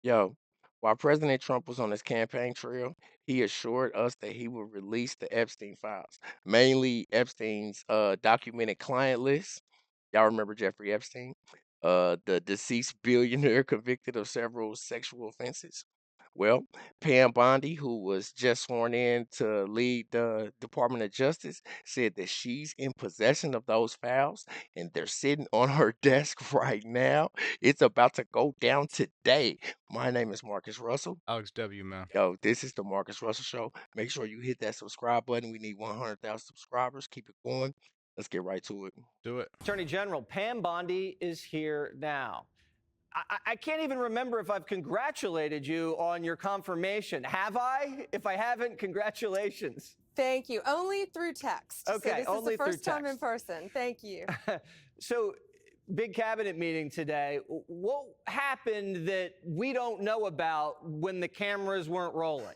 Yo, while President Trump was on his campaign trail, he assured us that he would release the Epstein files, mainly Epstein's documented client list. Y'all remember Jeffrey Epstein, the deceased billionaire convicted of several sexual offenses? Well, Pam Bondi, who was just sworn in to lead the Department of Justice, said that she's in possession of those files and they're sitting on her desk right now. It's about to go down today. My name is Marcus Russell. Alex W, man. Yo, this is the Marcus Russell Show. Make sure you hit that subscribe button. We need 100,000 subscribers. Keep it going. Let's get right to it. Do it. Attorney General Pam Bondi is here now. I can't even remember if I've congratulated you on your confirmation. Have I? If I haven't, congratulations. Thank you. Only through text. Okay, so this only is the through first time in text. person. Thank you. So, big cabinet meeting today. What happened that we don't know about when the cameras weren't rolling?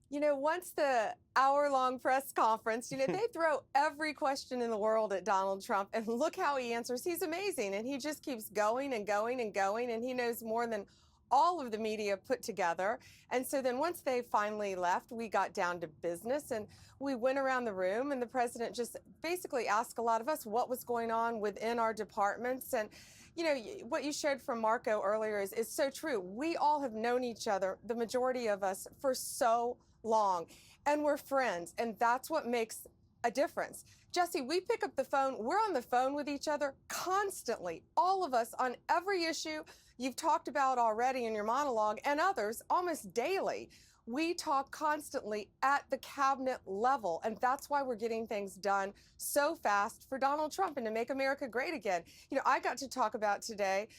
You know, once the hour-long press conference, they throw every question in the world at Donald Trump, and look how he answers. He's amazing, and he just keeps going and going and going, and he knows more than all of the media put together. And so then once they finally left, we got down to business, and we went around the room, and the president just basically asked a lot of us what was going on within our departments. And what you shared from Marco earlier is so true. We all have known each other, the majority of us, for so long, and we're friends, and that's what makes a difference. Jesse, we pick up the phone. We're on the phone with each other constantly, all of us, on every issue you've talked about already in your monologue and others almost daily. We talk constantly at the cabinet level, and that's why we're getting things done so fast for Donald Trump and to make America great again. I got to talk about today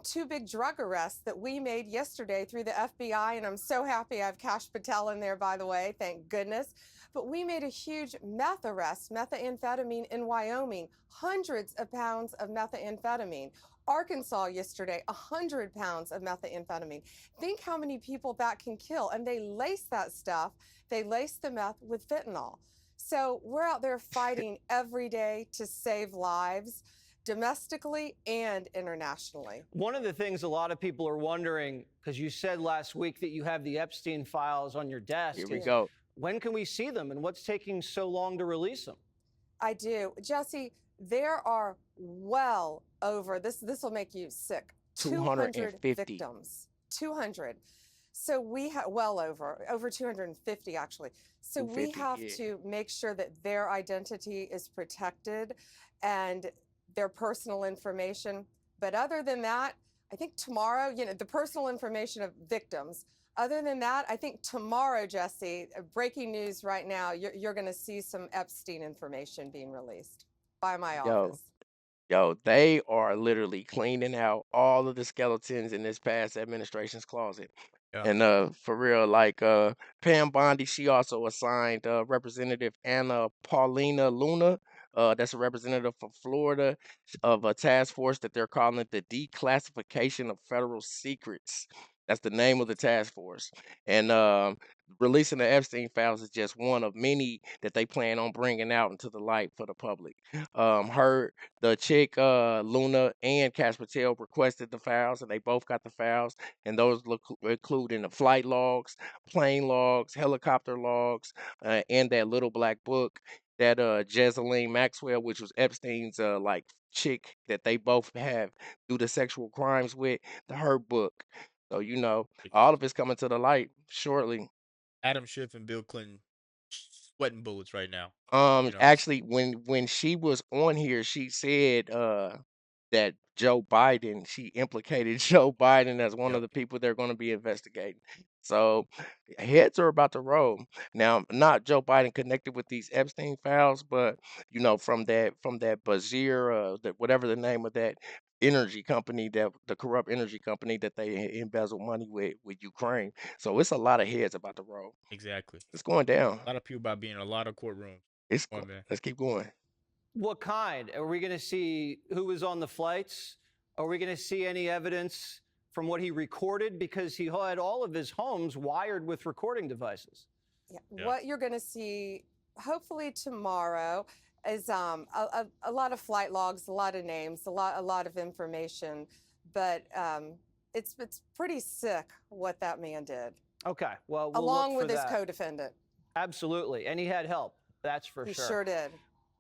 two big drug arrests that we made yesterday through the FBI, and I'm so happy I have Cash Patel in there, by the way, thank goodness. But we made a huge meth arrest, methamphetamine in Wyoming, hundreds of pounds of methamphetamine. Arkansas yesterday, 100 pounds of methamphetamine. Think how many people that can kill. And they lace that stuff, they lace the meth with fentanyl. So we're out there fighting every day to save lives, domestically and internationally. One of the things a lot of people are wondering, because you said last week that you have the Epstein files on your desk, Here we is go. when can we see them and what's taking so long to release them? I do. Jesse, there are well over, this will make you sick, 200 250. victims. 200. So we have over 250 actually. So we 250, have yeah. to make sure that their identity is protected and their personal information. But other than that, I think tomorrow, the personal information of victims. Other than that, I think tomorrow, Jesse, breaking news right now, you're going to see some Epstein information being released by my Yo, office. Yo, they are literally cleaning out all of the skeletons in this past administration's closet. Yeah. And for real, like Pam Bondi, she also assigned Representative Anna Paulina Luna, that's a representative from Florida, of a task force that they're calling the Declassification of Federal Secrets. That's the name of the task force. And releasing the Epstein files is just one of many that they plan on bringing out into the light for the public. The chick, Luna and Cash Patel requested the files, and they both got the files. And those include in the flight logs, plane logs, helicopter logs, and that little black book that Jezeline Maxwell, which was Epstein's like chick that they both have do the sexual crimes with, her book. So all of it's coming to the light shortly. Adam Schiff and Bill Clinton sweating bullets right now. Actually, when she was on here, she said that Joe Biden, she implicated Joe Biden as one Yep. of the people they're going to be investigating. So heads are about to roll. Now, not Joe Biden connected with these Epstein files, but from that Bazir, that whatever the name of that energy company, that the corrupt energy company that they embezzle money with Ukraine. So it's a lot of heads about to roll. Exactly. It's going down. A lot of people about being in a lot of courtrooms. Oh man. Let's keep going. What kind? Are we going to see who was on the flights? Are we going to see any evidence from what he recorded? Because he had all of his homes wired with recording devices. Yeah. What you're going to see, hopefully tomorrow, is a lot of flight logs, a lot of names, a lot of information. But it's pretty sick what that man did, Okay, well, we'll look along for with his that. co-defendant. Absolutely, and he had help. That's for He sure. sure did.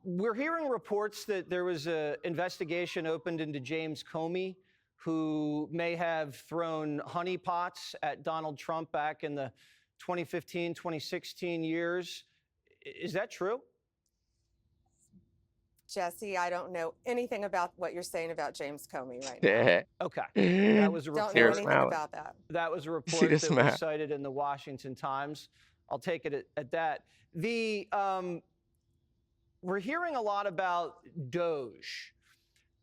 We're hearing reports that there was an investigation opened into James Comey, who may have thrown honeypots at Donald Trump back in the 2015, 2016 years. Is that true? Jesse, I don't know anything about what you're saying about James Comey right now. Yeah. Okay, that was a Don't report. know They're anything smiling. about that. That was a See report this that was smile. cited in the Washington Times. I'll take it at that. We're hearing a lot about Doge.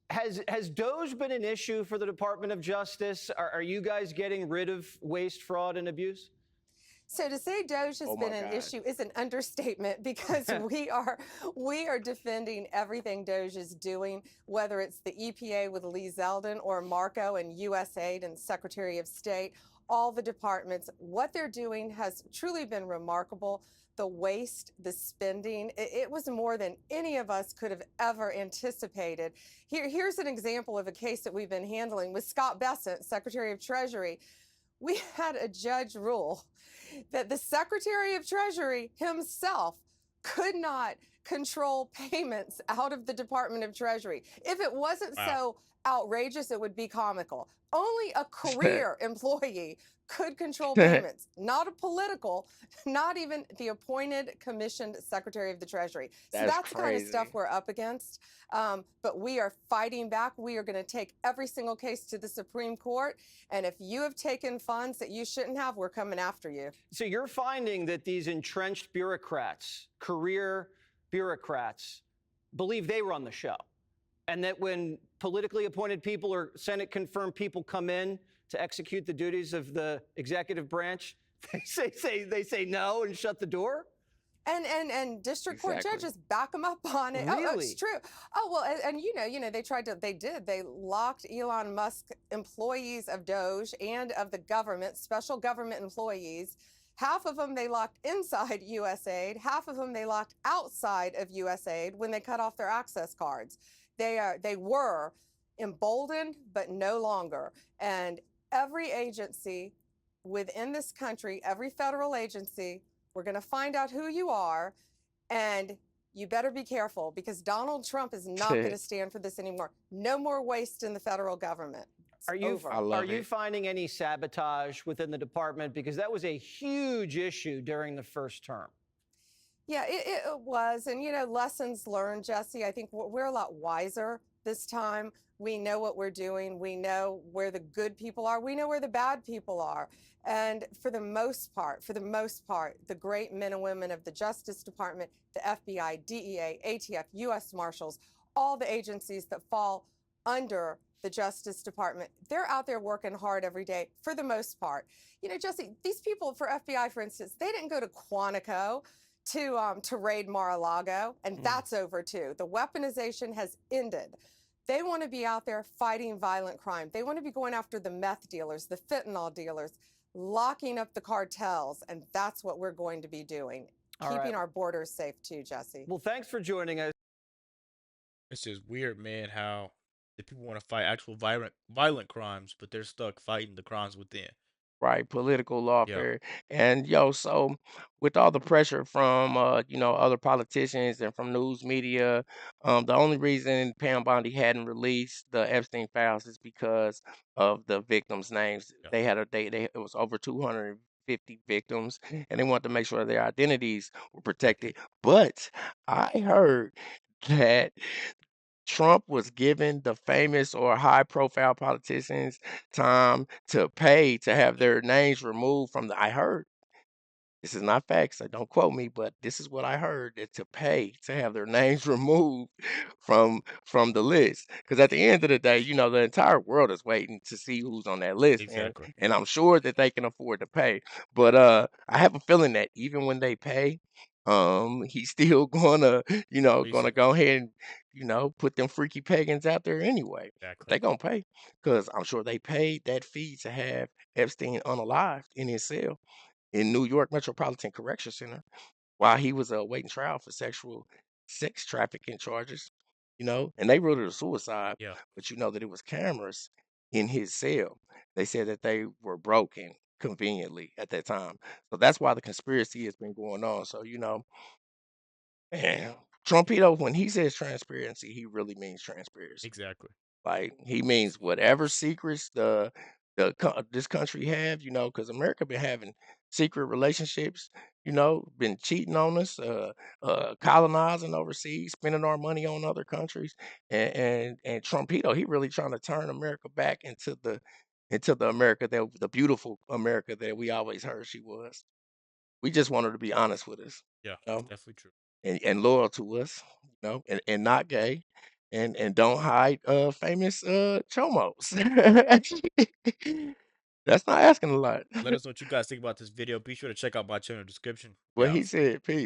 Has Doge been an issue for the Department of Justice? Are you guys getting rid of waste, fraud, and abuse? So to say Doge has Oh been my an God. issue is an understatement because we are defending everything Doge is doing, whether it's the EPA with Lee Zeldin or Marco and USAID and Secretary of State, all the departments. What they're doing has truly been remarkable. The waste, the spending, it was more than any of us could have ever anticipated. Here's an example of a case that we've been handling with Scott Bessent, Secretary of Treasury. We had a judge rule that the Secretary of Treasury himself could not control payments out of the Department of Treasury. If it wasn't so outrageous, it would be comical. Only a career employee could control payments, not a political, not even the appointed commissioned Secretary of the Treasury. So that's the kind of stuff crazy. we're up against. But we are fighting back. We are going to take every single case to the Supreme Court. And if you have taken funds that you shouldn't have, we're coming after you. So you're finding that these entrenched bureaucrats, career bureaucrats, believe they run the show. And that when politically appointed people or Senate confirmed people come in to execute the duties of the executive branch, they say no and shut the door? And district court Exactly. judges back them up on it. Really? Oh, it's true. Oh, well, and they locked Elon Musk employees of Doge and of the government, special government employees. Half of them they locked inside USAID, half of them they locked outside of USAID when they cut off their access cards. They were emboldened, but no longer. And every agency within this country, every federal agency, we're going to find out who you are, and you better be careful because Donald Trump is not going to stand for this anymore. No more waste in the federal government. It's over. Are you finding any sabotage within the department? Because that was a huge issue during the first term. Yeah, it was. And, lessons learned, Jesse. I think we're a lot wiser this time. We know what we're doing. We know where the good people are. We know where the bad people are. And for the most part, the great men and women of the Justice Department, the FBI, DEA, ATF, U.S. Marshals, all the agencies that fall under the Justice Department, they're out there working hard every day for the most part. Jesse, these people for FBI, for instance, they didn't go to Quantico to raid Mar-a-Lago, and that's over too. The weaponization has ended. They want to be out there fighting violent crime. They want to be going after the meth dealers, the fentanyl dealers, locking up the cartels, and that's what we're going to be doing. Keeping our borders safe too, Jesse. Well, thanks for joining us. It's just weird, man, how the people want to fight actual violent crimes, but they're stuck fighting the crimes within. Right, political lawfare. And so with all the pressure from other politicians and from news media, the only reason Pam Bondi hadn't released the Epstein files is because of the victims' names. Yeah. They had it was over 250 victims, and they wanted to make sure their identities were protected. But I heard that Trump was giving the famous or high profile politicians time to pay to have their names removed from I heard, this is not facts, so don't quote me, but this is what I heard, that to pay to have their names removed from the list. Because at the end of the day, the entire world is waiting to see who's on that list, Exactly. and I'm sure that they can afford to pay. But I have a feeling that even when they pay, he's still gonna go ahead and put them freaky pagans out there anyway. But Exactly. they gonna pay because I'm sure they paid that fee to have Epstein unalived in his cell in New York Metropolitan Correction Center while he was awaiting trial for sex trafficking charges, and they ruled it a suicide, Yeah. but that it was cameras in his cell. They said that they were broken conveniently at that time. So that's why the conspiracy has been going on. So, man, Trumpito, when he says transparency, he really means transparency. Exactly. Like he means whatever secrets this country have, because America been having secret relationships, been cheating on us, colonizing overseas, spending our money on other countries, and Trumpito, he really trying to turn America back into the America the beautiful America that we always heard she was. We just want her to be honest with us, Yeah, you know definitely true. and loyal to us, and not gay, and don't hide famous chomos. That's not asking a lot. Let us know what you guys think about this video. Be sure to check out my channel description. What he Yeah. said, peace.